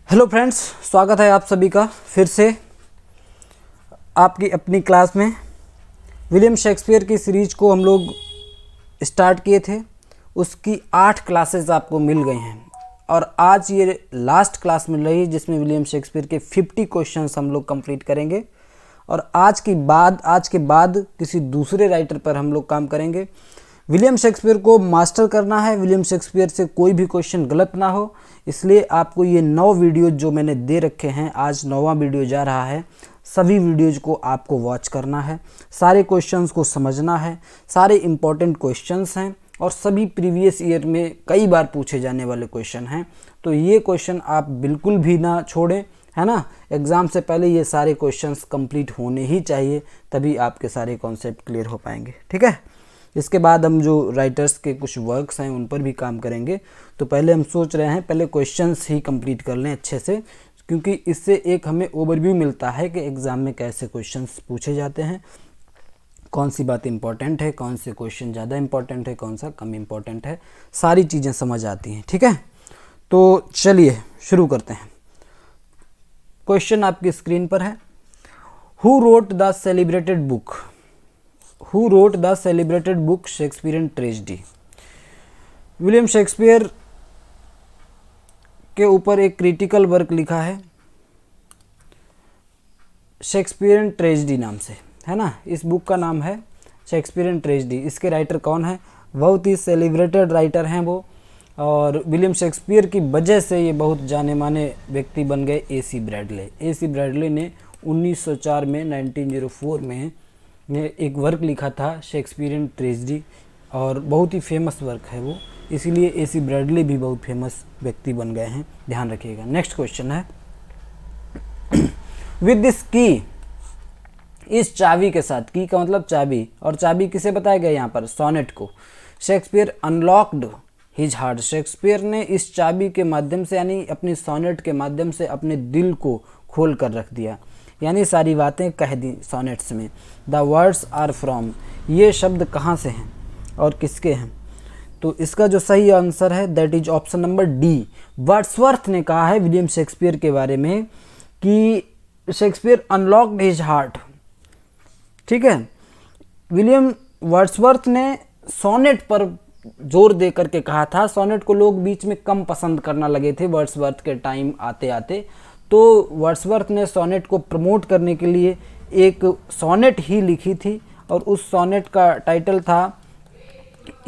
Hello friends, स्वागत है आप सभी का फिर से आपकी अपनी क्लास में। विलियम शेक्सपियर की सीरीज को हम लोग स्टार्ट किए थे, उसकी 8 क्लासेस आपको मिल गई हैं और आज ये लास्ट क्लास मिल रही है जिसमें विलियम शेक्सपियर के 50 क्वेश्चंस हम लोग कंप्लीट करेंगे और आज के बाद किसी दूसरे राइटर पर हम लोग काम करेंगे। विलियम शेक्सपियर को मास्टर करना है, विलियम शेक्सपियर से कोई भी क्वेश्चन गलत ना हो, इसलिए आपको ये 9 वीडियो जो मैंने दे रखे हैं, आज 9वां वीडियो जा रहा है। सभी वीडियोज को आपको वॉच करना है, सारे क्वेश्चंस को समझना है, सारे इम्पोर्टेंट क्वेश्चंस हैं और सभी प्रीवियस ईयर में कई बार पूछे जाने वाले क्वेश्चन हैं, तो ये क्वेश्चन आप बिल्कुल भी ना छोड़ें, है ना। एग्ज़ाम से पहले ये सारे क्वेश्चंस कंप्लीट होने ही चाहिए, तभी आपके सारे कॉन्सेप्ट क्लियर हो पाएंगे, ठीक है। इसके बाद हम जो राइटर्स के कुछ वर्क्स हैं उन पर भी काम करेंगे, तो पहले हम सोच रहे हैं पहले क्वेश्चंस ही कंप्लीट कर लें अच्छे से, क्योंकि इससे एक हमें ओवरव्यू मिलता है कि एग्ज़ाम में कैसे क्वेश्चंस पूछे जाते हैं, कौन सी बात इंपॉर्टेंट है, कौन से क्वेश्चन ज़्यादा इंपॉर्टेंट है, कौन सा कम इंपॉर्टेंट है, सारी चीज़ें समझ आती हैं, ठीक है। तो चलिए शुरू करते हैं। क्वेश्चन आपकी स्क्रीन पर है। Who wrote the celebrated book Shakespearean tragedy. William Shakespeare के ऊपर एक क्रिटिकल वर्क लिखा है शेक्सपियरियन ट्रेजेडी नाम से, है ना। इस बुक का नाम है शेक्सपियरियन ट्रेजेडी। इसके राइटर कौन है? बहुत ही सेलिब्रेटेड राइटर हैं वो, और विलियम शेक्सपियर की वजह से ये बहुत जाने माने व्यक्ति बन गए। AC ब्रैडले ने 1904 में 1904 में एक वर्क लिखा था शेक्सपियरियन ट्रेजेडी, और बहुत ही फेमस वर्क है वो, इसीलिए AC ब्रैडले भी बहुत फेमस व्यक्ति बन गए हैं, ध्यान रखिएगा। नेक्स्ट क्वेश्चन है, विद दिस की, इस चाबी के साथ, की का मतलब चाबी, और चाबी किसे बताया गया यहाँ पर? सोनेट को। Shakespeare unlocked his heart. Shakespeare ने इस चाबी के माध्यम से, यानी अपनी सोनेट के माध्यम से अपने दिल को खोल कर रख दिया, यानी सारी बातें कह दी सोनेट्स में। द वर्ड्स आर फ्रॉम, ये शब्द कहाँ से हैं और किसके हैं? तो इसका जो सही आंसर है that is option number D. Wordsworth ने कहा है विलियम शेक्सपियर के बारे में कि शेक्सपियर अनलॉक्ड हिज हार्ट, ठीक है। विलियम वर्ड्सवर्थ ने सोनेट पर जोर दे करके कहा था। सोनेट को लोग बीच में कम पसंद करना लगे थे वर्ड्सवर्थ के टाइम आते आते, तो वर्ड्सवर्थ ने सोनेट को प्रमोट करने के लिए एक सोनेट ही लिखी थी, और उस सोनेट का टाइटल था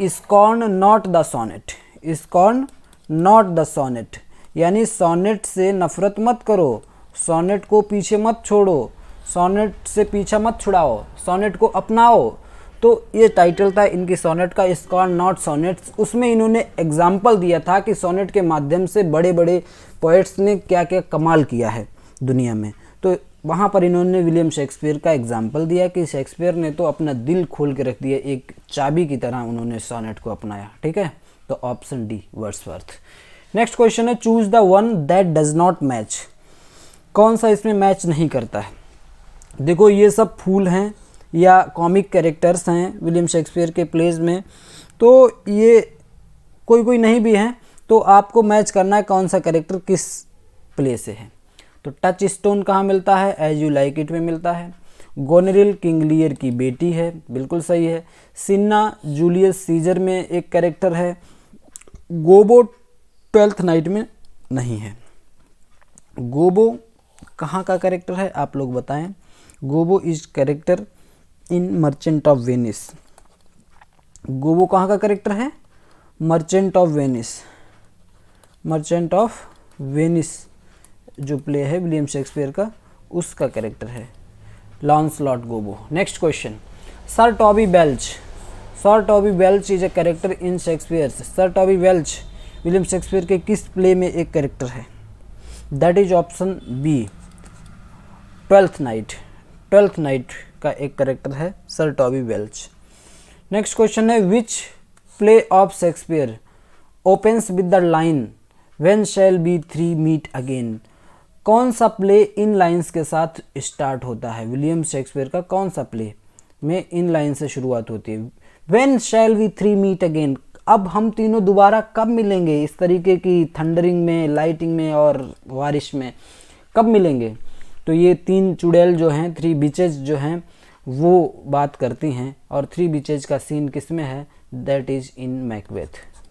scorn not the sonnet. Scorn not the sonnet, यानी सोनेट से नफरत मत करो, सोनेट को पीछे मत छोड़ो, सोनेट से पीछा मत छुड़ाओ, सोनेट को अपनाओ। तो ये टाइटल था इनकी सोनेट का, स्कॉर्न नॉट सोनेट्स। उसमें इन्होंने एग्जाम्पल दिया था कि सोनेट के माध्यम से बड़े बड़े पोएट्स ने क्या क्या कमाल किया है दुनिया में, तो वहाँ पर इन्होंने विलियम शेक्सपियर का एग्जाम्पल दिया कि शेक्सपियर ने तो अपना दिल खोल के रख दिया, एक चाबी की तरह उन्होंने सोनेट को अपनाया, ठीक है। तो option D Wordsworth. Next question है, choose the one that does not match. कौन सा इसमें मैच नहीं करता है? देखो ये सब फूल हैं या कॉमिक कैरेक्टर्स हैं विलियम शेक्सपियर के प्लेज में, तो ये कोई कोई नहीं भी हैं, तो आपको मैच करना है कौन सा कैरेक्टर किस प्ले से है। तो टच स्टोन कहाँ मिलता है? एज यू लाइक इट में मिलता है। गोनेरिल किंग लियर की बेटी है, बिल्कुल सही है। सिन्ना जूलियस सीजर में एक कैरेक्टर है। गोबो 12th नाइट में नहीं है। गोबो कहाँ का कैरेक्टर है आप लोग बताएं? Gobbo is character in Merchant of Venice. Gobbo कहाँ का कैरेक्टर है? मर्चेंट ऑफ वेनिस जो प्ले है विलियम शेक्सपियर का, उसका कैरेक्टर है Launcelot Gobbo. Next question, Sir Toby Belch is a character in Shakespeare. Sir Toby Belch William Shakespeare के किस प्ले में एक कैरेक्टर है? That is option B, 12th night का एक कैरेक्टर है Sir Toby Belch. Next question है, which play of Shakespeare opens with the line when shall be three meet again. कौन सा प्ले इन लाइंस के साथ स्टार्ट होता है? विलियम शेक्सपियर का कौन सा प्ले में इन लाइन से शुरुआत होती है? When shall we three meet again, अब हम तीनों दोबारा कब मिलेंगे इस तरीके की थंडरिंग में, लाइटिंग में और बारिश में, कब मिलेंगे? तो ये 3 चुड़ैल जो हैं, 3 बीचेज जो हैं, वो बात करती हैं। और 3 बीचेज का सीन किस में है? That is in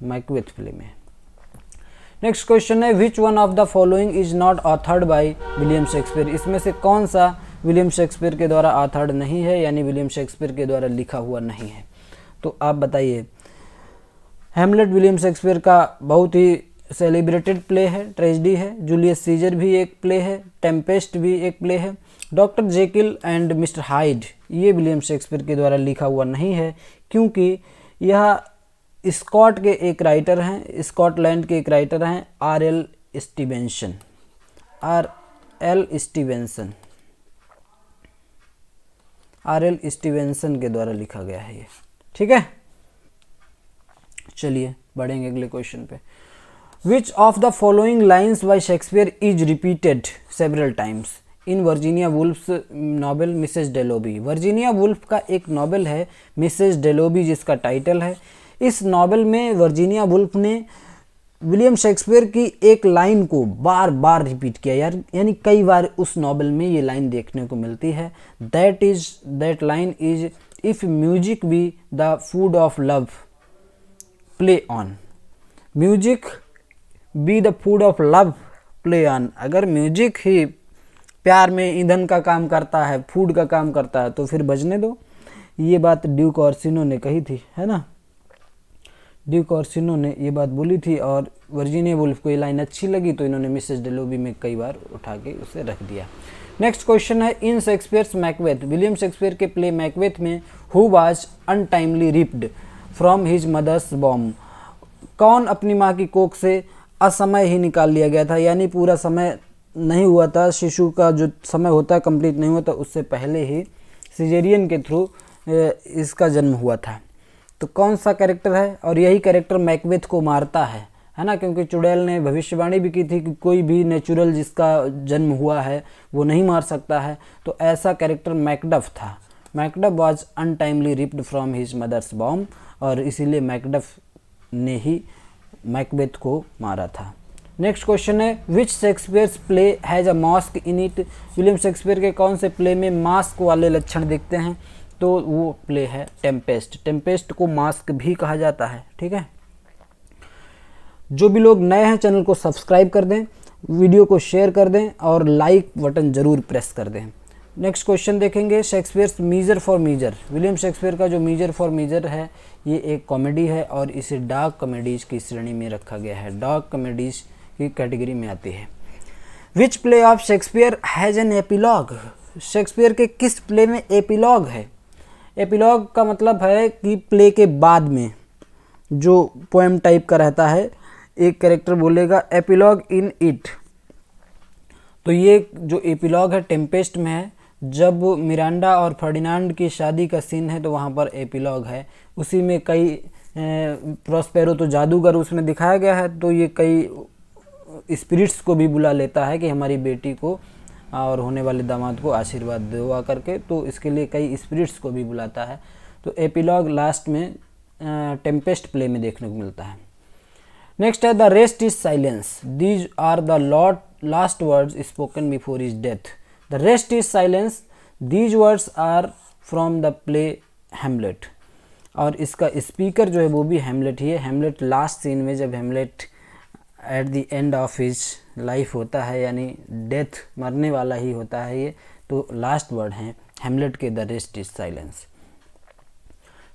Macbeth play में। नेक्स्ट क्वेश्चन है, which one of the following is not authored by William Shakespeare? इसमें से कौन सा विलियम शेक्सपियर के द्वारा ऑथर्ड नहीं है, यानी विलियम शेक्सपियर के द्वारा लिखा हुआ नहीं है? तो आप बताइए। हैमलेट विलियम शेक्सपियर का बहुत ही सेलिब्रेटेड प्ले है, ट्रेजेडी है। जूलियस सीजर भी एक प्ले है, टेम्पेस्ट भी एक प्ले है। Doctor Jekyll and mister hide ये विलियम शेक्सपियर के द्वारा लिखा हुआ नहीं है, क्योंकि यह स्कॉट के एक राइटर हैं, स्कॉटलैंड के एक राइटर हैं, आर.एल. स्टीवेंसन। आर.एल. स्टीवेंसन के द्वारा लिखा गया है ये। ठीक है, चलिए बढ़ेंगे अगले क्वेश्चन पे। Which of the following lines by Shakespeare is repeated several times in Virginia Woolf's novel Mrs Dalloway? Virginia Woolf का एक नॉवेल है मिसेस डेलोबी, जिसका टाइटल है। इस नॉवेल में वर्जीनिया वुल्फ ने विलियम शेक्सपियर की एक लाइन को बार बार रिपीट किया यार, यानी कई बार उस नॉवेल में ये लाइन देखने को मिलती है। That line is, if music be the food of love play on. Music be the food of love play on. अगर म्यूजिक ही प्यार में ईंधन का काम करता है, फूड का काम करता है, तो फिर बजने दो। ये बात ड्यूक ऑर्सिनो ने कही थी, है ना? ड्यूक ऑर्सिनो ने ये बात बोली थी और वर्जीनिया वुल्फ को ये लाइन अच्छी लगी, तो इन्होंने मिसेस डेलोबी में कई बार उठा के उसे रख दिया। नेक्स्ट क्वेश्चन है, in Shakespeare's Macbeth, William Shakespeare के प्ले मैकबेथ में who was untimely ripped from his mother's womb? कौन अपनी माँ की कोख से असमय ही निकाल लिया गया था, यानी पूरा समय नहीं हुआ था, शिशु का जो समय होता है कंप्लीट नहीं हुआ था, उससे पहले ही सिजेरियन के थ्रू इसका जन्म हुआ था। तो कौन सा कैरेक्टर है? और यही कैरेक्टर मैकबेथ को मारता है ना? क्योंकि चुड़ैल ने भविष्यवाणी भी की थी कि कोई भी नेचुरल जिसका जन्म हुआ है वो नहीं मार सकता है। तो ऐसा कैरेक्टर मैकडफ था। Macduff was untimely ripped from his mother's womb, और इसीलिए मैकडफ ने ही मैकबेथ को मारा था। नेक्स्ट क्वेश्चन है, which Shakespeare's play has a mask in it? William Shakespeare के कौन से प्ले में मास्क वाले लक्षण दिखते हैं? तो वो प्ले है टेम्पेस्ट। टेम्पेस्ट को मास्क भी कहा जाता है। ठीक है, जो भी लोग नए हैं चैनल को सब्सक्राइब कर दें, वीडियो को शेयर कर दें और लाइक बटन जरूर प्रेस कर दें। नेक्स्ट क्वेश्चन देखेंगे, Shakespeare's measure for measure. William Shakespeare का जो मीजर फॉर मीजर है ये एक कॉमेडी है और इसे डार्क कॉमेडीज की श्रेणी में रखा गया है, डार्क कॉमेडीज की कैटेगरी में आती है। Which play of Shakespeare has an epilogue? Shakespeare के किस प्ले में एपिलॉग है? एपिलॉग का मतलब है कि प्ले के बाद में जो पोएम टाइप का रहता है, एक कैरेक्टर बोलेगा एपिलॉग इन इट। तो ये जो एपिलॉग है टेम्पेस्ट में है। जब मिरांडा और फर्डिनांड की शादी का सीन है तो वहाँ पर एपिलॉग है। उसी में कई प्रॉस्पेरो तो जादूगर उसमें दिखाया गया है, तो ये कई स्पिरिट्स को भी बुला लेता है कि हमारी बेटी को और होने वाले दामाद को आशीर्वाद दुआ करके, तो इसके लिए कई स्पिरिट्स को भी बुलाता है। तो एपिलॉग लास्ट में टेम्पेस्ट प्ले में देखने को मिलता है। नेक्स्ट है, the rest is silence, these are the last words spoken before his death. The rest is silence, these words are from the play Hamlet. और इसका स्पीकर जो है वो भी हेमलेट ही है। हेमलेट लास्ट सीन में जब Hamlet at the end of his life होता है, यानी डेथ मरने वाला ही होता है ये, तो लास्ट वर्ड हैं हेमलेट के, the rest is silence.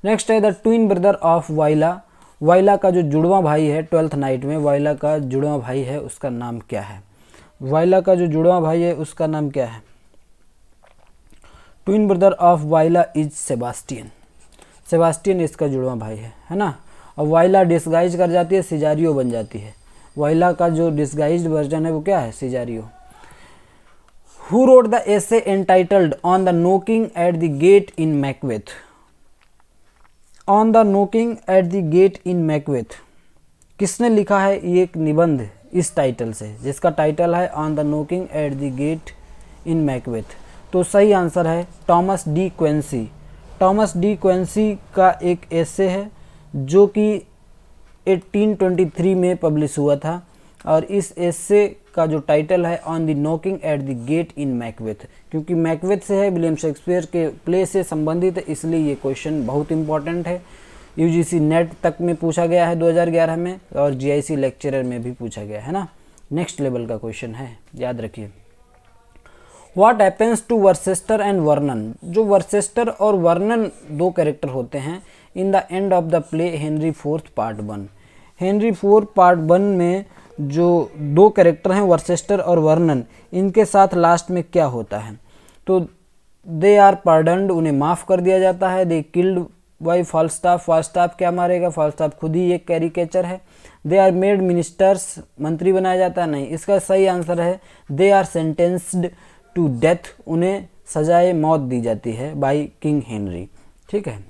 Next है, the twin brother of Viola. Viola का जो जुड़वा भाई है 12th नाइट में, वाइला का जुड़वा भाई है, उसका नाम क्या है? वाइला का जो जुड़वा भाई है उसका नाम क्या है? Twin brother of Viola is Sebastian. Sebastian इसका जुड़वा भाई है ना? और वाइला डिस्गाइज कर जाती है, सिजारियो बन जाती है। वाइला का जो डिस्गाइज्ड वर्जन है वो क्या है? Cesario. Who wrote the essay entitled on the knocking at the gate in Macbeth? On the knocking at the gate in Macbeth किसने लिखा है ये एक निबंध इस टाइटल से, जिसका टाइटल है on the knocking at the gate in Macbeth? तो सही आंसर है टॉमस डी क्वेंसी। टॉमस डी क्वेंसी का एक एसे है जो कि 1823 में पब्लिश हुआ था और इस एसे का जो टाइटल है on the knocking at the gate in Macbeth, क्योंकि मैकबेथ से है, विलियम शेक्सपियर के प्ले से संबंधित है, इसलिए ये क्वेश्चन बहुत इंपॉर्टेंट है। यूजीसी नेट तक में पूछा गया है 2011 में और जीआईसी लेक्चरर में भी पूछा गया है ना, नेक्स्ट लेवल का क्वेश्चन है, याद रखिए। What happens to Worcester and Vernon, जो वर्सेस्टर और वर्नन दो कैरेक्टर होते हैं in the end of the play Henry fourth part 1। Henry fourth part 1 में जो दो कैरेक्टर हैं वर्सेस्टर और वर्नन, इनके साथ लास्ट में क्या होता है? तो दे आर पार्डन्ड, उन्हें माफ़ कर दिया जाता है। दे किल्ड बाई फाल्स्टाफ, फाल्स्टाफ क्या मारेगा? फाल्स्टाफ खुद ही एक कैरिकेचर है। दे आर मेड मिनिस्टर्स, मंत्री बनाया जाता है? नहीं, इसका सही आंसर है they are sentenced to death, उन्हें सजाए मौत दी जाती है बाई किंग हेनरी। ठीक है,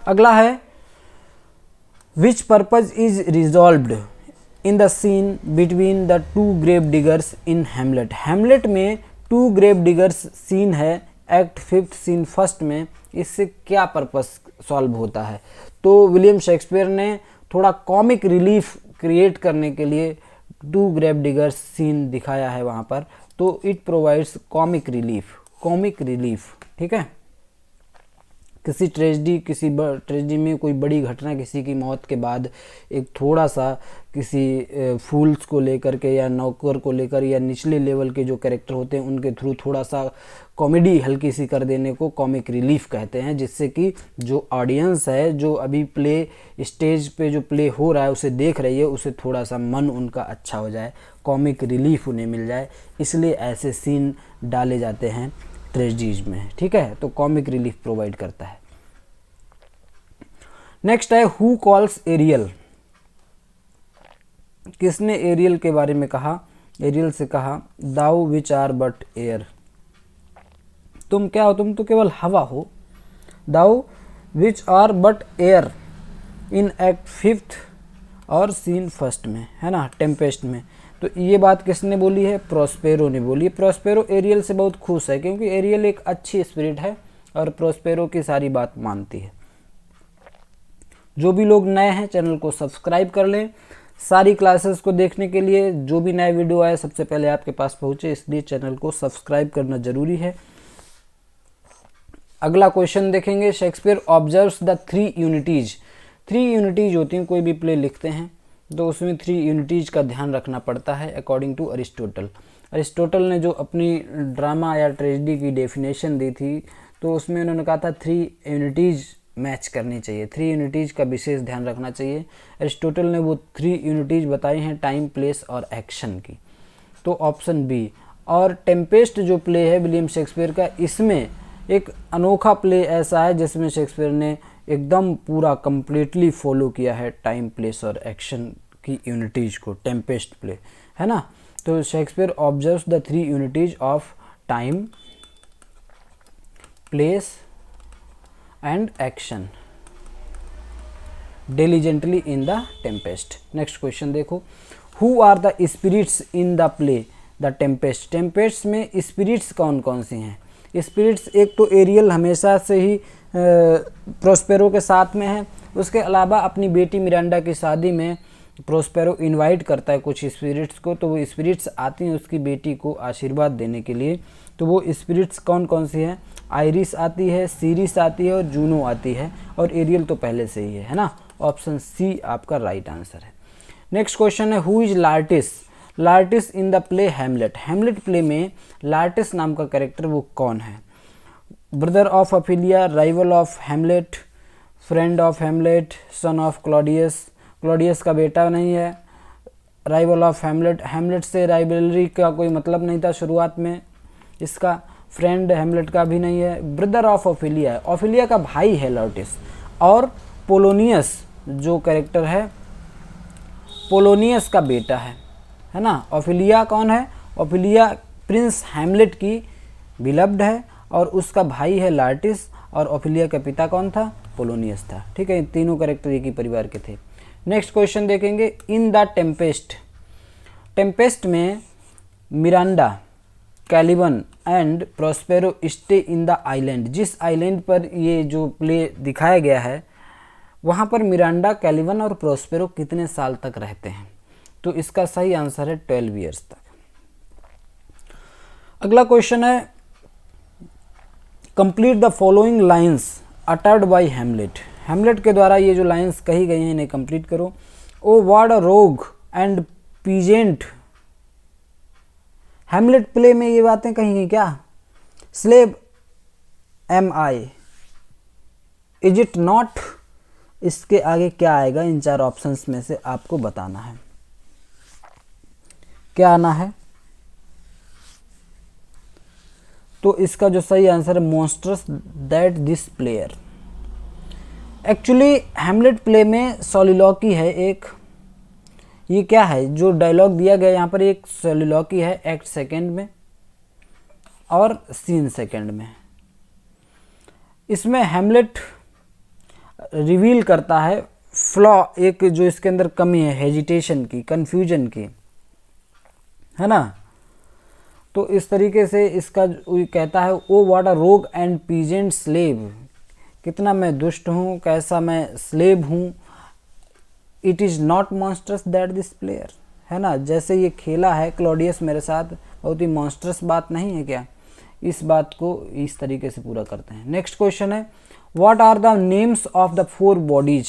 अगला है which purpose is resolved in the scene between the two grave diggers in Hamlet. Hamlet में टू ग्रेव डिगर्स सीन है एक्ट 5 सीन 1 में, इससे क्या पर्पस सॉल्व होता है? तो विलियम शेक्सपियर ने थोड़ा कॉमिक रिलीफ क्रिएट करने के लिए टू ग्रेव डिगर्स सीन दिखाया है वहाँ पर, तो इट प्रोवाइड्स कॉमिक रिलीफ। ठीक है, किसी ट्रेजिडी में कोई बड़ी घटना, किसी की मौत के बाद एक थोड़ा सा किसी फूल्स को लेकर के या नौकर को लेकर या निचले लेवल के जो कैरेक्टर होते हैं उनके थ्रू थोड़ा सा कॉमेडी हल्की सी कर देने को कॉमिक रिलीफ कहते हैं, जिससे कि जो ऑडियंस है, जो अभी प्ले स्टेज पे जो प्ले हो रहा है उसे देख रही है, उसे थोड़ा सा मन उनका अच्छा हो जाए, कॉमिक रिलीफ उन्हें मिल जाए, इसलिए ऐसे सीन डाले जाते हैं ट्रेजिडीज में। ठीक है, तो कॉमिक रिलीफ प्रोवाइड करता है। नेक्स्ट है हु कॉल्स एरियल, किसने एरियल के बारे में कहा? एरियल से कहा thou which art but air, तुम क्या हो, तुम तो केवल हवा हो। Thou which art but air in act 5 और सीन 1 में, है ना, टेम्पेस्ट में। तो ये बात किसने बोली है? प्रोस्पेरो ने बोली है। प्रोस्पेरो एरियल से बहुत खुश है क्योंकि एरियल एक अच्छी स्पिरिट है और प्रोस्पेरो की सारी बात मानती है। जो भी लोग नए हैं चैनल को सब्सक्राइब कर लें, सारी क्लासेस को देखने के लिए जो भी नए वीडियो आए सबसे पहले आपके पास पहुंचे, इसलिए चैनल को सब्सक्राइब करना जरूरी है। अगला क्वेश्चन देखेंगे, Shakespeare observes the 3 unities. 3 unities होती हैं, कोई भी प्ले लिखते हैं तो उसमें 3 यूनिटीज का ध्यान रखना पड़ता है अकॉर्डिंग टू अरिस्टोटल। अरिस्टोटल ने जो अपनी ड्रामा या ट्रेजेडी की डेफिनेशन दी थी तो उसमें उन्होंने कहा था 3 यूनिटीज मैच करनी चाहिए, 3 यूनिटीज का विशेष ध्यान रखना चाहिए। अरिस्टोटल ने वो 3 यूनिटीज बताई हैं टाइम, प्लेस और एक्शन की, तो ऑप्शन बी। और टेम्पेस्ट जो प्ले है विलियम शेक्सपियर का, इसमें एक अनोखा प्ले ऐसा है जिसमें शेक्सपियर ने एकदम पूरा कंप्लीटली फॉलो किया है टाइम, प्लेस और एक्शन की यूनिटीज को, टेम्पेस्ट प्ले, है ना। तो Shakespeare observes the 3 unities of time, place and action diligently in the tempest। Next question देखो, who are the spirits in the play the Tempest. Tempest में spirits कौन कौन सी हैं? स्पिरिट्स एक तो एरियल हमेशा से ही प्रोस्पेरो के साथ में है, उसके अलावा अपनी बेटी मिरांडा की शादी में प्रोस्पेरो इनवाइट करता है कुछ स्पिरिट्स को, तो वो स्पिरिट्स आती हैं उसकी बेटी को आशीर्वाद देने के लिए। तो वो स्पिरिट्स कौन कौन सी हैं? आइरिस आती है, सीरिस आती है और जूनो आती है, और एरियल तो पहले से ही है ना। ऑप्शन सी आपका राइट आंसर है। नेक्स्ट क्वेश्चन है, who is Laertes. Laertes in the play Hamlet. Hamlet play में लार्टिस नाम का कैरेक्टर वो कौन है? Brother of Ophelia, rival of Hamlet, friend of Hamlet, son of Claudius. Claudius का बेटा नहीं है। राइवल ऑफ हेमलेट, हेमलेट से राइवलरी का कोई मतलब नहीं था शुरुआत में इसका। फ्रेंड हेमलेट का भी नहीं है। ब्रदर ऑफ ऑफिलिया है, ऑफिलिया का भाई है लार्टिस। और पोलोनियस जो कैरेक्टर है पोलोनियस का बेटा है ना। ऑफिलिया कौन है? ऑफिलिया प्रिंस हेमलेट की बिलव्ड है और उसका भाई है लार्टिस, और ऑफिलिया का पिता कौन था? पोलोनियस था। ठीक है, तीनों कैरेक्टर एक ही परिवार के थे। नेक्स्ट क्वेश्चन देखेंगे, इन द टेम्पेस्ट। टेम्पेस्ट में Miranda, Caliban and Prospero stay in the island. जिस आइलैंड पर ये जो प्ले दिखाया गया है वहाँ पर मिरांडा, कैलिवन और प्रोस्पेरो कितने साल तक रहते हैं? तो इसका सही आंसर है 12 ईयर्स तक। अगला क्वेश्चन है, complete the following lines uttered by Hamlet. Hamlet के द्वारा ये जो लाइन्स कही गई हैं इन्हें कंप्लीट करो। ओ व्हाट अ रोग एंड पीजेंट। हेमलेट प्ले में ये बातें कही गई क्या? Slave am I, is it not. इसके आगे क्या आएगा? इन 4 ऑप्शंस में से आपको बताना है, क्या आना है? तो इसका जो सही आंसर है, monsters that this player. Actually Hamlet play में सोलिलॉकी है एक, ये क्या है जो डायलॉग दिया गया यहाँ पर, एक सोलिलॉकी है एक्ट सेकेंड में और सीन सेकेंड में। इसमें हेमलेट रिवील करता है फ्लॉ, एक जो इसके अंदर कमी है, हेजिटेशन की, कंफ्यूजन की, है ना। तो इस तरीके से इसका कहता है, ओ व्हाट अ रोग एंड पीजेंट स्लेव, कितना मैं दुष्ट हूँ, कैसा मैं स्लेव हूँ। It is not monsters that this player, है ना। जैसे ये खेला है क्लॉडियस मेरे साथ, बहुत ही मॉन्स्टर्स बात नहीं है क्या? इस बात को इस तरीके से पूरा करते हैं। नेक्स्ट क्वेश्चन है, what are the names of the 4 bodies.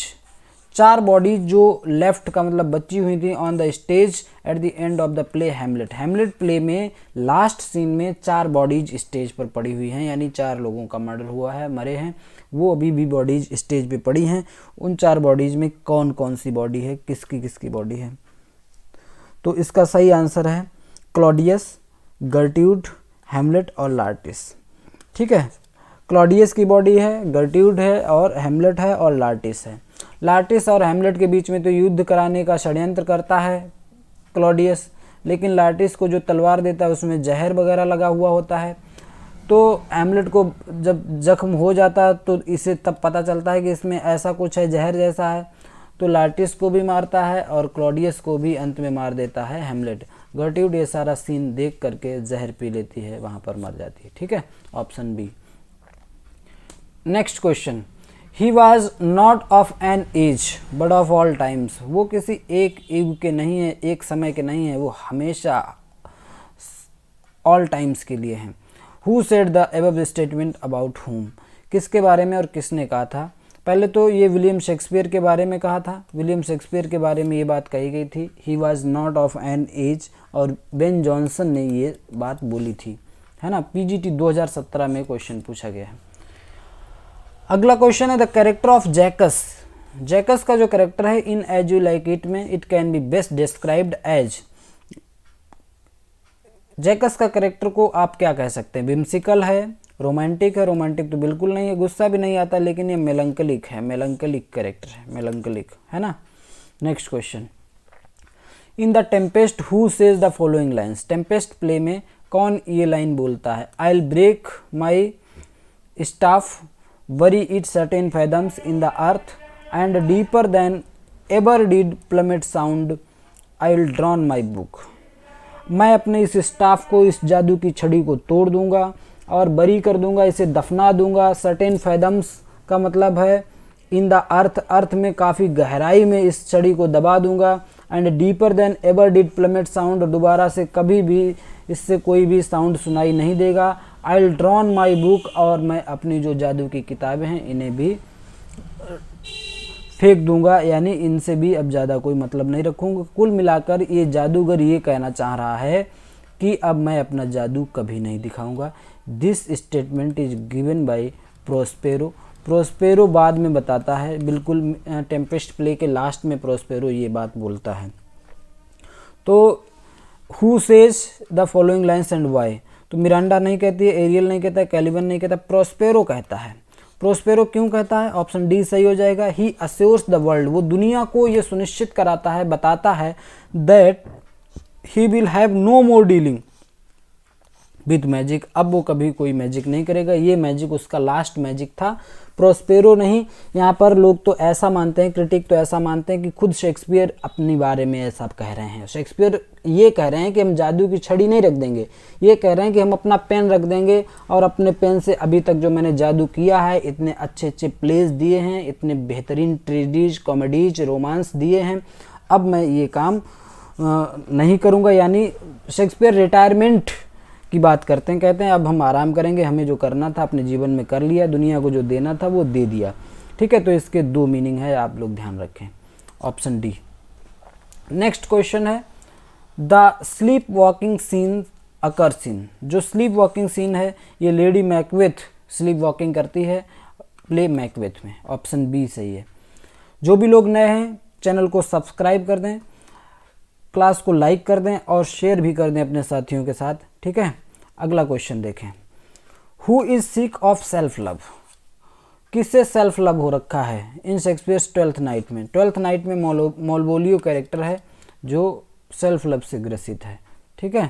4 bodies जो लेफ्ट का मतलब बची हुई थी on the stage at the end of the play Hamlet. Hamlet play में लास्ट सीन में 4 बॉडीज स्टेज पर पड़ी हुई हैं, यानी 4 लोगों का मर्डर हुआ है, मरे हैं, वो अभी भी बॉडीज स्टेज पे पड़ी हैं। उन 4 बॉडीज में कौन कौन सी बॉडी है, किसकी किसकी बॉडी है? तो इसका सही आंसर है क्लॉडियस, गर्ट्यूड, हेमलेट और लार्टिस। ठीक है, क्लॉडियस की बॉडी है, गर्ट्यूड है और हेमलेट है और लार्टिस है। लार्टिस और हेमलेट के बीच में तो युद्ध कराने का षड्यंत्र करता है क्लॉडियस, लेकिन लार्टिस को जो तलवार देता है उसमें जहर वगैरह लगा हुआ होता है। तो हेमलेट को जब जख्म हो जाता है तो इसे तब पता चलता है कि इसमें ऐसा कुछ है, जहर जैसा है, तो लार्टिस को भी मारता है और क्लॉडियस को भी अंत में मार देता है हेमलेट। गर्ट्यूड ये सारा सीन देख करके जहर पी लेती है, वहाँ पर मर जाती है। ठीक है, option b. Next question, he was not of an age but of all times. वो किसी एक युग के नहीं है, एक समय के नहीं है, वो हमेशा ऑल टाइम्स के लिए हैं। Who said the above statement about हुम। किसके बारे में और किसने कहा था? पहले तो ये विलियम शेक्सपियर के बारे में कहा था, विलियम शेक्सपियर के बारे में ये बात कही गई थी, he was not of an age, और बेन जॉनसन ने ये बात बोली थी, है ना। पीजीटी 2017 में क्वेश्चन पूछा गया है। अगला क्वेश्चन है, the character of Jaques. Jaques का जो कैरेक्टर है in as you like it में, it can be best described as. Jaques का कैरेक्टर को आप क्या कह सकते हैं? विम्सिकल है, रोमांटिक है, रोमांटिक तो बिल्कुल नहीं है, गुस्सा भी नहीं आता, लेकिन ये मेलंकलिक है, मेलंकलिक कैरेक्टर है, मेलंकलिक, है ना। Next question, in the Tempest who says the following lines. Tempest play में कौन ये लाइन बोलता है? I will break my staff, bury it certain fathoms in the earth and deeper than ever did plummet sound, I will drown my book। मैं अपने इस staff को, इस जादू की छड़ी को तोड़ दूंगा और बरी कर दूंगा, इसे दफना दूंगा। सर्टेन फैदम्स का मतलब है इन द अर्थ, अर्थ में काफ़ी गहराई में इस छड़ी को दबा दूंगा। And deeper than ever did plummet sound, दोबारा से कभी भी इससे कोई भी साउंड सुनाई नहीं देगा। I will drawn my book, और मैं अपनी जो जादू की किताबें हैं इन्हें भी फेंक दूंगा, यानी इनसे भी अब ज़्यादा कोई मतलब नहीं रखूँगा। कुल मिलाकर ये जादूगर ये कहना चाह रहा है कि अब मैं अपना जादू कभी नहीं दिखाऊंगा। This statement is given by Prospero. Prospero बाद में बताता है, बिल्कुल टेम्पेस्ट प्ले के लास्ट में प्रोस्पेरो ये बात बोलता है। तो who says the following lines and why. तो मिरांडा नहीं कहती है, एरियल नहीं कहता है, कैलिवन नहीं कहता, प्रोस्पेरो कहता है। प्रोस्पेरो क्यों कहता है? ऑप्शन डी सही हो जाएगा। ही अश्योर्स द वर्ल्ड, वो दुनिया को ये सुनिश्चित कराता है, बताता है that he will have no more dealing, with magic. अब वो कभी कोई मैजिक नहीं करेगा, ये मैजिक उसका लास्ट मैजिक था। प्रोस्पेरो नहीं, यहाँ पर लोग तो ऐसा मानते हैं, क्रिटिक तो ऐसा मानते हैं कि खुद शेक्सपियर अपने बारे में ऐसा कह रहे हैं। शेक्सपियर ये कह रहे हैं कि हम जादू की छड़ी नहीं रख देंगे, ये कह रहे हैं कि हम अपना पेन रख देंगे और अपने पेन से अभी तक जो मैंने जादू किया है, इतने अच्छे अच्छे प्लेज दिए हैं, इतने बेहतरीन ट्रेजेडीज, कॉमेडीज, रोमांस दिए हैं, अब मैं ये काम नहीं करूँगा। यानी शेक्सपियर रिटायरमेंट की बात करते हैं, कहते हैं अब हम आराम करेंगे, हमें जो करना था अपने जीवन में कर लिया, दुनिया को जो देना था वो दे दिया। ठीक है, तो इसके दो मीनिंग है, आप लोग ध्यान रखें। Option D. नेक्स्ट क्वेश्चन है the sleep walking scene occur scene. जो स्लीप वॉकिंग सीन है ये लेडी मैकबेथ स्लीप वॉकिंग करती है प्ले मैकबेथ में। ऑप्शन बी सही है। जो भी लोग नए हैं चैनल को सब्सक्राइब कर दें, क्लास को लाइक कर दें और शेयर भी कर दें अपने साथियों के साथ। ठीक है, अगला क्वेश्चन देखें। Who is sick of self love. किससे सेल्फ लव हो रखा है इन शेक्सपियर्स ट्वेल्थ नाइट में। ट्वेल्थ नाइट में मोलवोलियो कैरेक्टर है जो सेल्फ लव से ग्रसित है। ठीक है,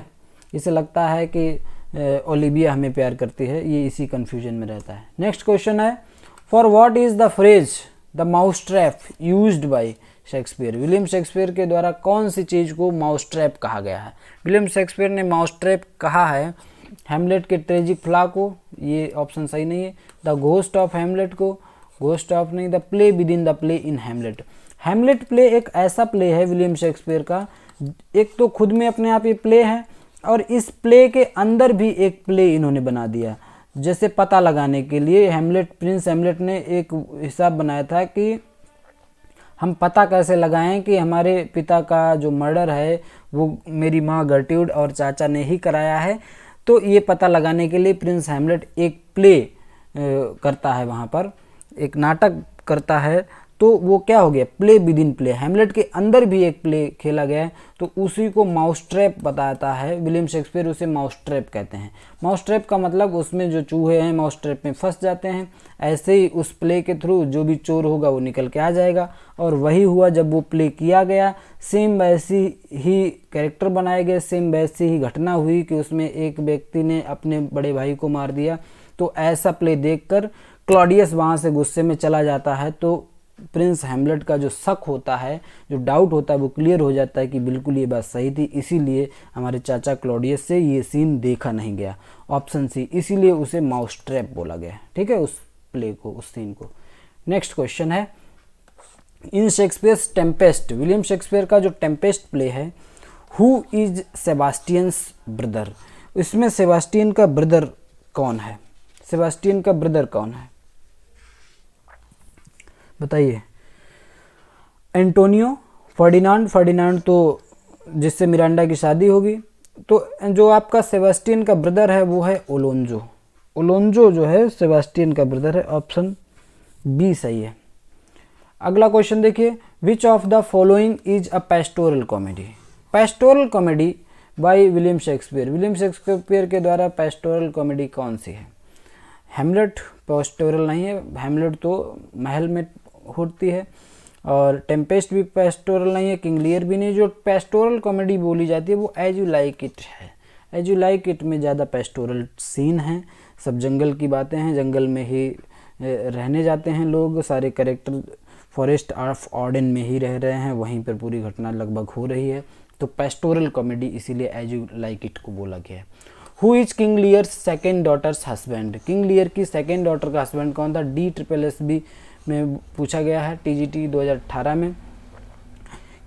इसे लगता है कि ओलिविया हमें प्यार करती है, ये इसी कंफ्यूजन में रहता है। नेक्स्ट क्वेश्चन है for what is the phrase the mouse trap used by Shakespeare. William Shakespeare के द्वारा कौन सी चीज़ को माउस ट्रैप कहा गया है। विलियम शेक्सपियर ने माउस ट्रैप कहा है हैमलेट के ट्रेजिक फ्लॉ को, ये ऑप्शन सही नहीं है। द घोस्ट ऑफ हैमलेट को, घोस्ट ऑफ नहीं, the play with in the play in Hamlet. Hamlet play एक ऐसा प्ले है विलियम शेक्सपियर का, एक तो खुद में अपने आप ये प्ले है और इस प्ले के अंदर भी एक प्ले इन्होंने बना दिया। जैसे पता लगाने के लिए हैमलेट, प्रिंस हैमलेट ने एक हिसाब बनाया था कि हम पता कैसे लगाएं कि हमारे पिता का जो मर्डर है वो मेरी माँ गर्ट्यूड और चाचा ने ही कराया है। तो ये पता लगाने के लिए प्रिंस हैमलेट एक प्ले करता है, वहाँ पर एक नाटक करता है। तो वो क्या हो गया, play with in play. Hamlet के अंदर भी एक प्ले खेला गया है, तो उसी को माउस ट्रैप बताता है विलियम शेक्सपियर, उसे माउस ट्रैप कहते हैं। माउस ट्रैप का मतलब उसमें जो चूहे हैं माउस ट्रैप में फंस जाते हैं। ऐसे ही उस प्ले के थ्रू जो भी चोर होगा वो निकल के आ जाएगा, और वही हुआ जब वो प्ले किया गया। सेम वैसी ही कैरेक्टर बनाए गए, सेम वैसी ही घटना हुई कि उसमें एक व्यक्ति ने अपने बड़े भाई को मार दिया। तो ऐसा प्ले देखकर क्लॉडियस वहाँ से गुस्से में चला जाता है, तो प्रिंस हैमलेट का जो शक होता है, जो डाउट होता है, वो क्लियर हो जाता है कि बिल्कुल ये बात सही थी, इसीलिए हमारे चाचा क्लॉडियस से ये सीन देखा नहीं गया। ऑप्शन सी, इसीलिए उसे माउस ट्रैप बोला गया। ठीक है, उस प्ले को, उस सीन को। नेक्स्ट क्वेश्चन है in Shakespeare's Tempest. William Shakespeare का जो टेम्पेस्ट प्ले है, हु इज सेबास्टियंस ब्रदर। इसमें सेबास्टियन का ब्रदर कौन है। सेबास्टियन का ब्रदर कौन है बताइए। Antonio, Ferdinand. फर्डिनांड तो जिससे मिरांडा की शादी होगी। तो जो आपका सेबास्टियन का ब्रदर है वो है ओलोंजो। ओलोंजो जो है सेबास्टियन का ब्रदर है। ऑप्शन बी सही है। अगला क्वेश्चन देखिए, विच of the following is a pastoral comedy. Pastoral comedy by William Shakespeare. William Shakespeare के द्वारा पेस्टोरल कॉमेडी कौन सी है। हैमलेट पेस्टोरल नहीं है, हैमलेट तो महल में होती है, और टेम्पेस्ट भी पेस्टोरल नहीं है, किंग लियर भी नहीं। जो पेस्टोरल कॉमेडी बोली जाती है वो एज यू लाइक इट है। एज यू लाइक इट में ज़्यादा पेस्टोरल सीन है, सब जंगल की बातें हैं, जंगल में ही रहने जाते हैं लोग, सारे कैरेक्टर फॉरेस्ट ऑफ ऑर्डन में ही रह रहे हैं, वहीं पर पूरी घटना लगभग हो रही है। तो पेस्टोरल कॉमेडी इसीलिए एज यू लाइक इट को बोला गया है। Who is King Lear's second daughter's husband. King Lear की सेकेंड डॉटर का हस्बैंड कौन था। DSSB में पूछा गया है, TGT 2018 में।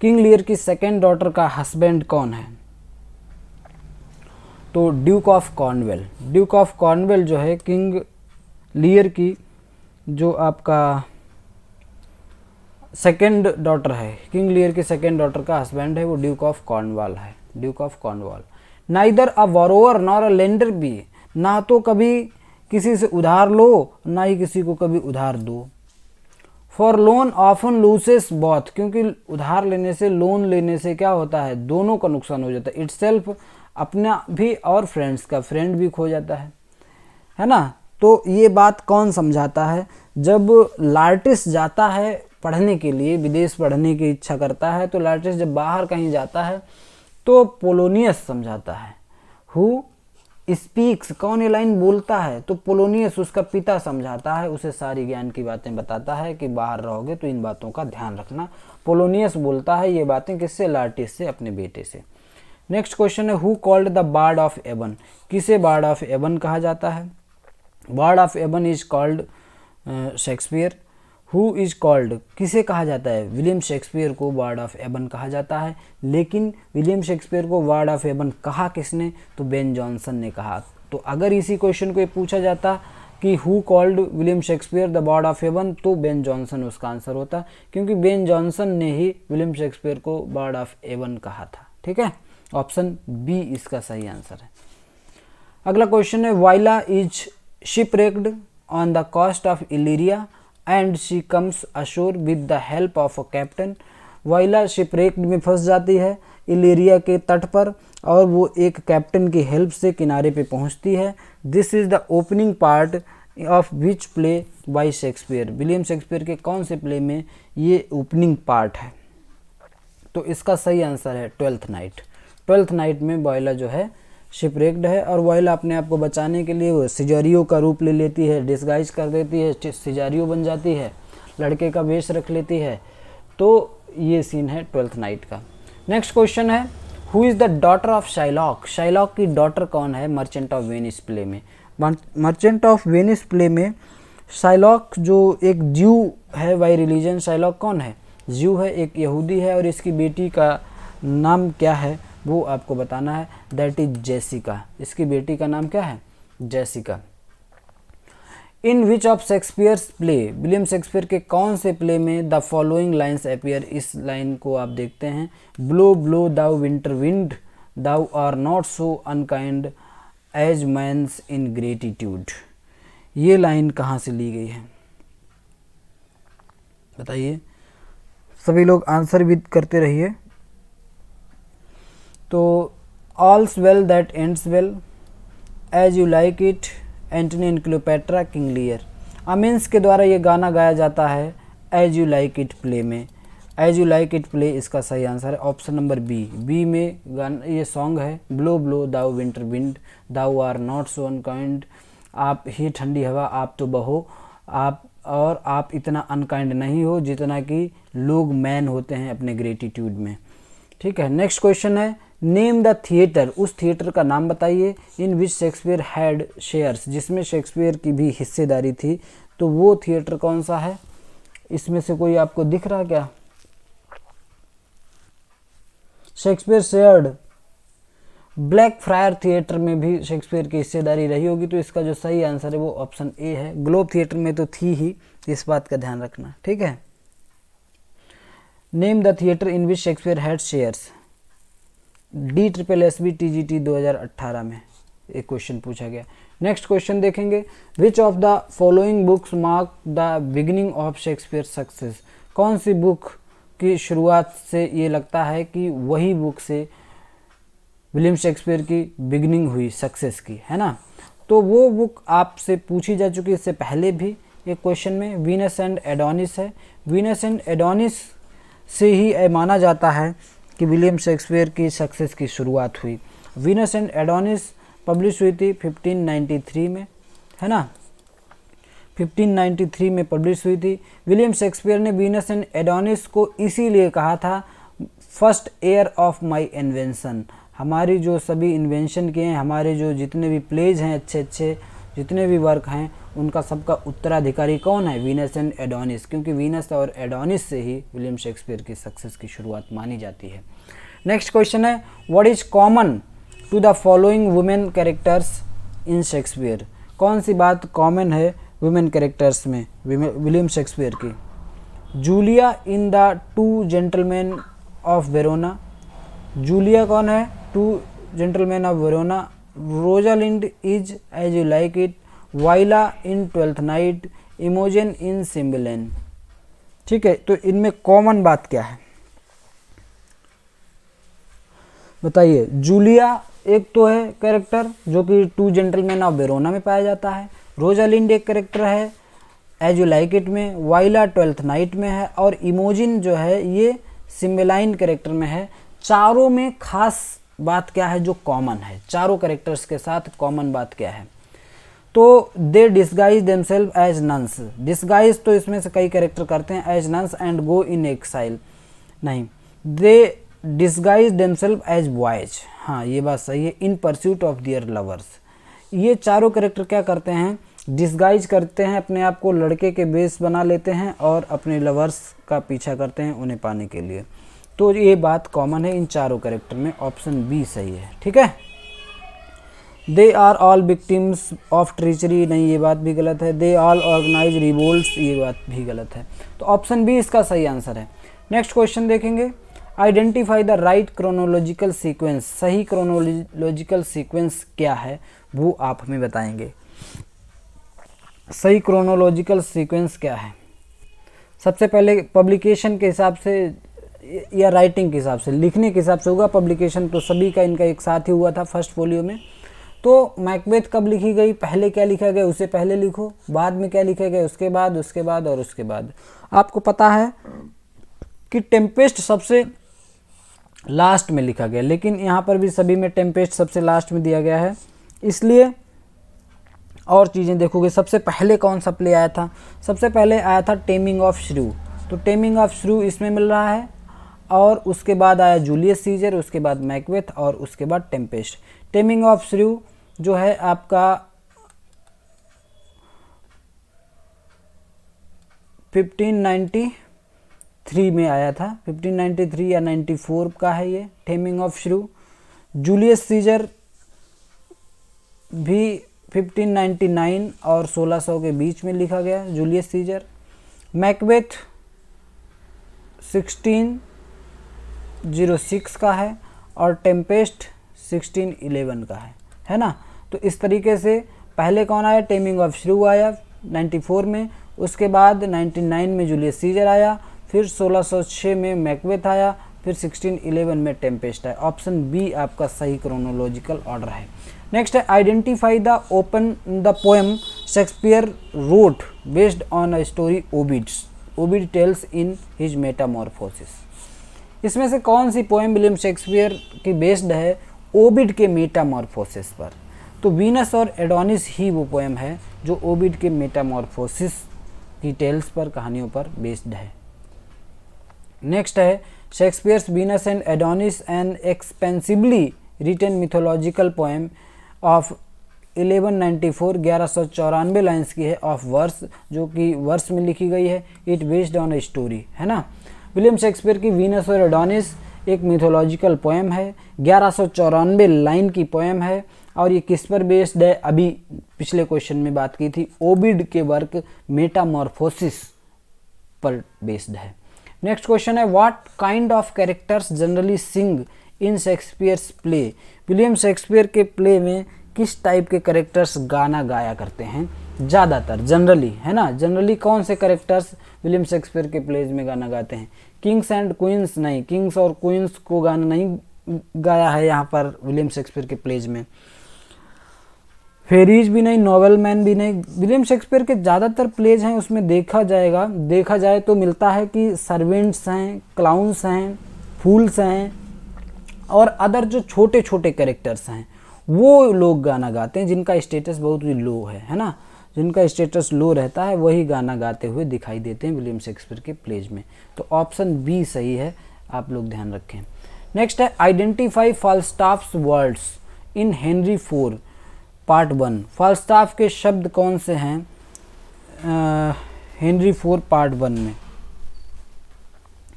किंग लियर की सेकेंड डॉटर का हस्बैंड कौन है, तो Duke of Cornwall. Duke of Cornwall जो है किंग लियर की जो आपका सेकेंड डॉटर है, किंग लियर की सेकेंड डॉटर का हस्बैंड है वो ड्यूक ऑफ कॉर्नवाल है। Duke of Cornwall. Neither a borrower nor a lender be. ना तो कभी किसी से उधार लो, ना ही किसी को कभी उधार दो। For loan often loses both. क्योंकि उधार लेने से, लोन लेने से क्या होता है, दोनों का नुकसान हो जाता है। इटसेल्फ, अपना भी और फ्रेंड्स का, फ्रेंड भी खो जाता है ना। तो ये बात कौन समझाता है, जब लार्टिस जाता है पढ़ने के लिए, विदेश पढ़ने की इच्छा करता है, तो लार्टिस जब बाहर कहीं जाता है तो पोलोनियस समझाता है। हु स्पीक्स, कौन ये लाइन बोलता है? तो पोलोनियस उसका पिता समझाता है, उसे सारी ज्ञान की बातें बताता है कि बाहर रहोगे तो इन बातों का ध्यान रखना। पोलोनियस बोलता है ये बातें किससे? लार्टिस से, अपने बेटे से। नेक्स्ट क्वेश्चन है who called the bard of Avon, किसे बार्ड ऑफ एबन कहा जाता है? Bard of Avon is called Shakespeare. Who is called, किसे कहा जाता है? विलियम शेक्सपियर को बार्ड ऑफ एबन कहा जाता है। लेकिन विलियम शेक्सपियर को बार्ड ऑफ एबन कहा किसने? तो बेन जॉनसन ने कहा। तो अगर इसी क्वेश्चन को पूछा जाता कि who called William Shakespeare the bard of Avon, तो बेन जॉनसन उसका आंसर होता, क्योंकि बेन जॉनसन ने ही विलियम शेक्सपियर को बार्ड ऑफ एबन कहा था। ठीक है, ऑप्शन बी इसका सही आंसर है। अगला क्वेश्चन है Viola is shipwrecked on the coast of Illyria and she comes ashore with the help of a captain. Viola shipwrecked में फंस जाती है इलीरिया के तट पर और वो एक कैप्टन की हेल्प से किनारे पे पहुंचती है। This is the opening part of which play by Shakespeare, William Shakespeare के कौन से प्ले में ये ओपनिंग पार्ट है? तो इसका सही आंसर है ट्वेल्थ नाइट। ट्वेल्थ नाइट में वाइला जो है शिपरेक्ड है और वाइला अपने आप को बचाने के लिए वो सिजारियो का रूप ले लेती है, डिस्गाइज कर देती है, सिजारियो बन जाती है, लड़के का वेश रख लेती है। तो ये सीन है ट्वेल्थ नाइट का। नेक्स्ट क्वेश्चन है who is the daughter of Shylock, Shylock की डॉटर कौन है मर्चेंट ऑफ वेनिस प्ले में? मर्चेंट ऑफ वेनिस प्ले में शाइलॉक जो एक ज्यू है बाय रिलीजन, शाइलॉक कौन है? ज्यू है, एक यहूदी है और इसकी बेटी का नाम क्या है वो आपको बताना है, दैट इज जेसिका। इसकी बेटी का नाम क्या है? Jessica. In which of Shakespeare's play, William Shakespeare के कौन से प्ले में द फॉलोइंग लाइन्स अपीयर, इस लाइन को आप देखते हैं, blow blow thou winter wind, thou are not so unkind as man's ingratitude. ये लाइन कहाँ से ली गई है बताइए, सभी लोग आंसर भी करते रहिए। तो all's well that ends well, as you like it, Antony and Cleopatra, King Lear. Amiens के द्वारा ये गाना गाया जाता है as you like it play में। As you like it play इसका सही आंसर है ऑप्शन नंबर बी। बी में गाना ये सॉन्ग है blow blow thou winter wind, thou are not so unkind, आप ही ठंडी हवा आप तो बहो, आप इतना अनकाइंड नहीं हो जितना कि लोग मैन होते हैं अपने ग्रेटिट्यूड में। ठीक है, नेक्स्ट क्वेश्चन है नेम द थिएटर, उस थिएटर का नाम बताइए इन विच शेक्सपियर हैड शेयर्स, जिसमें शेक्सपियर की भी हिस्सेदारी थी। तो वो थिएटर कौन सा है? इसमें से कोई आपको दिख रहा क्या? Shakespeare shared black fryer theatre में भी शेक्सपियर की हिस्सेदारी रही होगी, तो इसका जो सही आंसर है वो ऑप्शन ए है। ग्लोब थिएटर में तो थी ही, इस बात का ध्यान रखना। ठीक है, name the theatre in which Shakespeare had shares, DSSB TGT 2018 में एक क्वेश्चन पूछा गया। नेक्स्ट क्वेश्चन देखेंगे विच of the following books mark the beginning of Shakespeare success, कौन सी बुक की शुरुआत से ये लगता है कि वही बुक से विलियम शेक्सपियर की बिगिनिंग हुई सक्सेस की, है ना? तो वो बुक आपसे पूछी जा चुकी इससे पहले भी एक क्वेश्चन में, वीनस एंड एडोनिस है। वीनस एंड एडोनिस से ही माना जाता है कि विलियम शेक्सपियर की सक्सेस की शुरुआत हुई। वीनस एंड एडोनिस पब्लिश हुई थी 1593 में, है ना? 1593 में पब्लिश हुई थी। विलियम शेक्सपियर ने वीनस एंड एडोनिस को इसीलिए कहा था first air of my invention, हमारी जो सभी इन्वेंशन किए हैं, हमारे जो जितने भी प्लेज हैं, अच्छे अच्छे जितने भी वर्क हैं, उनका सबका उत्तराधिकारी कौन है? वीनस एंड एडोनिस, क्योंकि वीनस और एडोनिस से ही विलियम शेक्सपियर की सक्सेस की शुरुआत मानी जाती है। नेक्स्ट क्वेश्चन है what is common to the following women characters in Shakespeare, कौन सी बात कॉमन है वुमेन कैरेक्टर्स में विलियम शेक्सपियर की? Julia in the Two Gentlemen of Verona, Julia कौन है? Two Gentlemen of Verona. Rosalind is As you like It, Viola in Twelfth night, इमोजन इन सिम्बलेन। ठीक है, तो इनमें कॉमन बात क्या है बताइए? जूलिया एक तो है कैरेक्टर जो कि टू जेंटलमैन ऑफ वेरोना में पाया जाता है, रोजालिंड एक कैरेक्टर है एज यू लाइक इट में, वाइला ट्वेल्थ नाइट में है, और इमोजिन जो है ये सिम्बेलाइन कैरेक्टर में है। चारों में खास बात क्या है जो कॉमन है, चारों कैरेक्टर्स के साथ कॉमन बात क्या है? तो they disguise themselves as nuns, disguise तो इसमें से कई कैरेक्टर करते हैं, as nuns and go in exile, नहीं, they disguise themselves as boys, हाँ ये बात सही है, in pursuit of their lovers. ये चारों कैरेक्टर क्या करते हैं, डिस्गाइज करते हैं, अपने आप को लड़के के बेस बना लेते हैं और अपने लवर्स का पीछा करते हैं उन्हें पाने के लिए। तो ये बात कॉमन है इन चारों कैरेक्टर में, ऑप्शन बी सही है। ठीक है, they are all victims of treachery, नहीं ये बात भी गलत है। दे ऑल ऑर्गेनाइज रिवोल्ट्स, ये बात भी गलत है। तो ऑप्शन बी इसका सही आंसर है। नेक्स्ट क्वेश्चन देखेंगे, identify the right chronological sequence, सही क्रोनोलॉजिकल सीक्वेंस क्या है वो आप हमें बताएंगे। सही क्रोनोलॉजिकल सीक्वेंस क्या है? सबसे पहले पब्लिकेशन के हिसाब से या राइटिंग के हिसाब से, लिखने के हिसाब से होगा। पब्लिकेशन तो सभी का इनका एक साथ ही हुआ था फर्स्ट फोलियो में। तो मैकबेथ कब लिखी गई, पहले क्या लिखा गया उसे पहले लिखो, बाद में क्या लिखा गया उसके बाद, उसके बाद और उसके बाद। आपको पता है कि टेम्पेस्ट सबसे लास्ट में लिखा गया, लेकिन यहाँ पर भी सभी में टेम्पेस्ट सबसे लास्ट में दिया गया है, इसलिए और चीज़ें देखोगे। सबसे पहले कौन सा प्ले आया था? सबसे पहले आया था टेमिंग ऑफ श्रू, तो टेमिंग ऑफ श्रू इसमें मिल रहा है, और उसके बाद आया जूलियस सीजर, उसके बाद मैकबेथ और उसके बाद टेम्पेस्ट। टेमिंग ऑफ श्रू जो है आपका 1593 में आया था, 1593 या 94 का है ये टेमिंग ऑफ श्रू। जूलियस सीजर भी 1599 और 1600 के बीच में लिखा गया जूलियस सीजर। मैकबेथ 1606 का है और टेम्पेस्ट 1611 का है ना। तो इस तरीके से पहले कौन आया, टेमिंग ऑफ श्रू आया 94 में, उसके बाद 99 में जूलियस सीजर आया, फिर 1606 में मैकबेथ आया, फिर 1611 में टेम्पेस्ट आया। ऑप्शन बी आपका सही क्रोनोलॉजिकल ऑर्डर है। नेक्स्ट है identify the poem Shakespeare wrote based on a story Ovid tells in his Metamorphosis. इसमें से कौन सी पोएम विलियम शेक्सपियर की बेस्ड है ओविड के मेटामॉर्फोसिस पर? तो वीनस और एडोनिस ही वो पोएम है जो ओविड के मेटामॉर्फोसिस की टेल्स पर, कहानियों पर बेस्ड है। नेक्स्ट है Shakespeare's Venus and Adonis an expensively written mythological poem of 1194 lines की है, ऑफ वर्स, जो कि वर्स में लिखी गई है। It based on a story, है ना। विलियम शेक्सपियर की वीनस और एडोनिस एक मिथोलॉजिकल पोएम है, 1194 लाइन की पोएम है, और ये किस पर बेस्ड है? अभी पिछले क्वेश्चन में बात की थी, ओविड के वर्क मेटामॉर्फोसिस पर बेस्ड है। नेक्स्ट क्वेश्चन है what kind of characters generally sing in Shakespeare's play? William Shakespeare के प्ले में किस टाइप के कैरेक्टर्स गाना गाया करते हैं ज़्यादातर? जनरली, है ना, जनरली कौन से कैरेक्टर्स विलियम शेक्सपियर के प्लेज में गाना गाते हैं? किंग्स एंड क्वींस नहीं, किंग्स और क्वींस को गाना नहीं गाया है यहाँ पर विलियम शेक्सपियर के प्लेज में। फेरीज भी नहीं, नोवेल मैन भी नहीं। विलियम शेक्सपियर के ज़्यादातर प्लेज हैं उसमें देखा जाए तो मिलता है कि सर्वेंट्स हैं, क्लाउन्स हैं, फूल्स हैं, और अदर जो छोटे छोटे कैरेक्टर्स हैं वो लोग गाना गाते हैं जिनका स्टेटस बहुत ही लो है ना। जिनका स्टेटस लो रहता है वही गाना गाते हुए दिखाई देते हैं विलियम शेक्सपियर के प्लेज में। तो ऑप्शन बी सही है, आप लोग ध्यान रखें। नेक्स्ट है identify Falstaff's words in Henry 4 part 1। Falstaff के शब्द कौन से हैं हेनरी 4 पार्ट 1 में?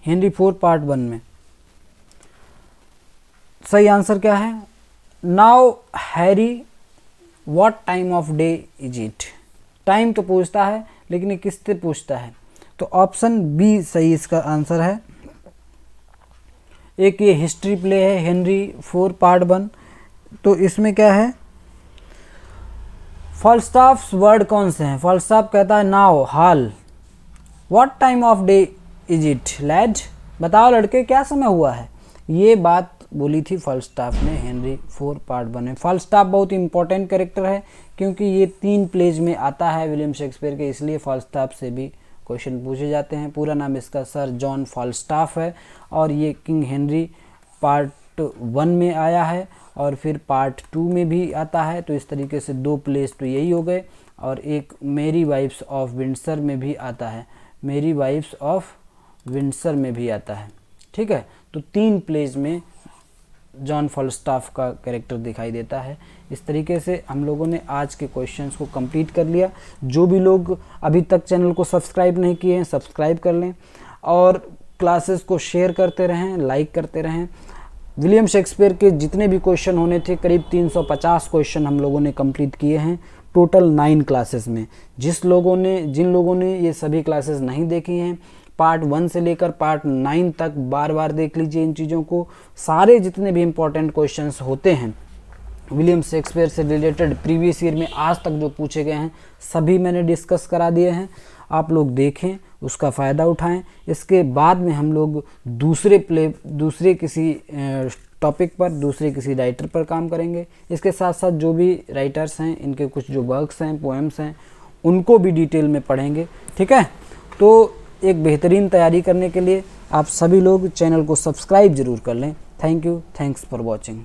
हेनरी 4 पार्ट 1 में सही आंसर क्या है? Now Harry what time of day is it? Time तो पूछता है, लेकिन ये किससे पूछता है? तो ऑप्शन बी सही इसका आंसर है। एक ये हिस्ट्री प्ले है हेनरी 4 पार्ट 1, तो इसमें क्या है? फाल्स्टाफ्स वर्ड कौन से हैं? फाल्स्टाफ कहता है now, Hal. What time of day is it lad? बताओ लड़के क्या समय हुआ है? ये बात बोली थी फाल्स्टाफ ने हेनरी 4 पार्ट 1 में। फाल्स्टाफ बहुत इंपॉर्टेंट कैरेक्टर है क्योंकि ये 3 प्लेज में आता है विलियम शेक्सपियर के, इसलिए फाल्स्टाफ से भी क्वेश्चन पूछे जाते हैं। पूरा नाम इसका सर जॉन फाल्स्टाफ है, और ये किंग हेनरी पार्ट पार्ट 1 में आया है और फिर पार्ट 2 में भी आता है, तो इस तरीके से 2 प्लेस तो यही हो गए। और एक मेरी वाइफ्स ऑफ विंडसर में भी आता है, मेरी वाइफ्स ऑफ विंडसर में भी आता है, ठीक है। तो 3 प्लेज में जॉन फॉलस्टाफ का कैरेक्टर दिखाई देता है। इस तरीके से हम लोगों ने आज के क्वेश्चंस को कंप्लीट कर लिया। जो भी लोग अभी तक चैनल को सब्सक्राइब नहीं किए हैं, सब्सक्राइब कर लें और क्लासेस को शेयर करते रहें, लाइक करते रहें। विलियम शेक्सपियर के जितने भी क्वेश्चन होने थे, करीब 350 क्वेश्चन हम लोगों ने कंप्लीट किए हैं टोटल 9 क्लासेस में। जिन लोगों ने ये सभी क्लासेस नहीं देखी हैं, पार्ट 1 से लेकर पार्ट 9 तक बार बार देख लीजिए इन चीज़ों को। सारे जितने भी इम्पोर्टेंट क्वेश्चंस होते हैं विलियम शेक्सपियर से रिलेटेड प्रीवियस ईयर में आज तक जो पूछे गए हैं, सभी मैंने डिस्कस करा दिए हैं। आप लोग देखें, उसका फ़ायदा उठाएं। इसके बाद में हम लोग दूसरे किसी टॉपिक पर, दूसरे किसी राइटर पर काम करेंगे। इसके साथ साथ जो भी राइटर्स हैं, इनके कुछ जो वर्क्स हैं, पोएम्स हैं, उनको भी डिटेल में पढ़ेंगे, ठीक है। तो एक बेहतरीन तैयारी करने के लिए आप सभी लोग चैनल को सब्सक्राइब ज़रूर कर लें। Thank you, thanks for watching.